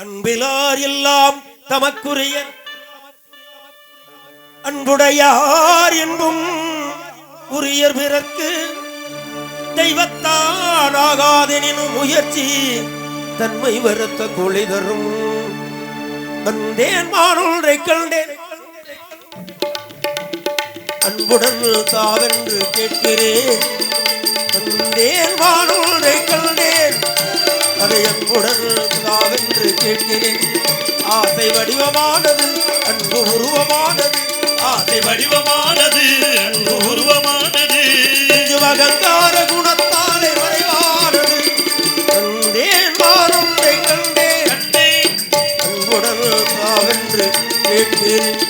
அன்பிலார் எல்லாம் தமக்குரிய அன்புடையார் என்பும் உரியர் பிறர்க்கு தெய்வத்தான் ஆகாதெனினும் முயற்சி தன்மை வருத்த கொலை தரும். வந்தேன் மானுரை கண்டேன் அன்புடன் தாவென்று கேட்கிறேன். வந்தேன் மானுரை கண்டேன் அதை அன்புடன் தாவென்று கேட்கிறேன். ஆசை வடிவமானது அன்பு உருவமானது, ஆசை வடிவமானது அன்பு உருவமானது, அகங்கார குணத்தாலே மறைவானது. வந்தேன் மானுரை கண்டேன் அன்புடன் தாவென்று கேட்கிறேன்.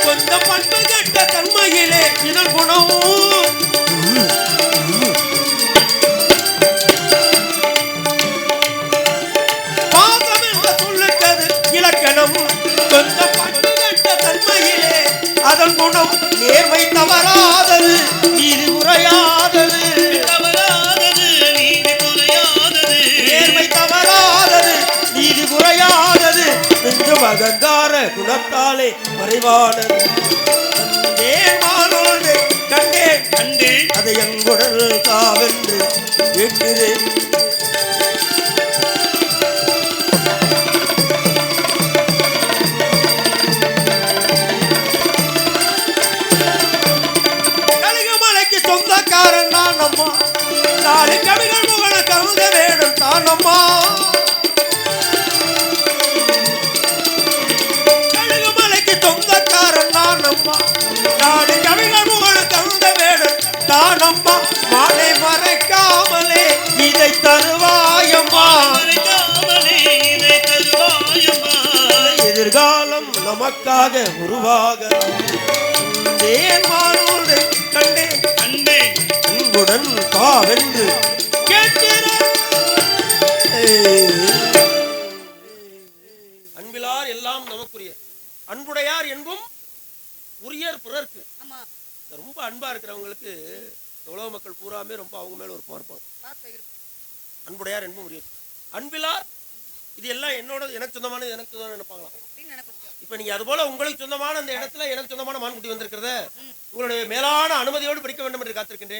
கொஞ்சம் பண்பு கட்ட தன்மையிலே இதன் குணம் பாசம் என்ற சொல்லுக்கது இலக்கணம். கொஞ்சம் பண்பு கட்ட தன்மையிலே அதன் குணம் நேர்மை தவறாதது நீதி உரையாதது, நேர்மை தவறாதது நீதி உரையாதது, நெஞ்சும் அகங்கார குணத்தாலே மறைவானது. கண்டேன் கண்டேன் அதை எங்குடல் காவென்று கேட்கிறேன். கலிகமலைக்கு சொந்தக்காரன் நான் அம்மா, நாலு கவிகள் முகன கவுங்க வேணும் தான் அம்மா. கலிகமலைக்கு சொந்தக்காரன் நான் அம்மா, நாலு கவிகள் முகன கவுங்க வேணும் தான் அம்மா. மாலை மறைக்காமலே இதை தருவாயம்மா, எதிர்காலம் நமக்காக உருவாக. கண்டேன் கண்டேன் உங்களுடன் காவென்று கேட்கிறேன். அன்பிலார் எல்லாம் நமக்குரிய அன்புடையார் என்பும் உரியர் பிறர்க்கு. ரொம்ப அன்பா இருக்கிறவங்களுக்கு உலக மக்கள் பூராமே ரொம்ப அவங்க மேல ஒரு பார்ப்பாங்க. அன்புடையார் என்பும் உரியர். அன்பிலார் இது எல்லாம் என்னோட எனக்கு சொந்தமானது எனக்கு சொந்தமான நினைப்பாங்களாம். இப்ப நீங்க அது போல உங்களுக்கு சொந்தமான அந்த இடத்துல எனக்கு சொந்தமான மான்குட்டி வந்திருக்கிறத உங்களுடைய மேலான அனுமதியோடு படிக்க வேண்டும் என்று காத்திருக்கின்றேன்.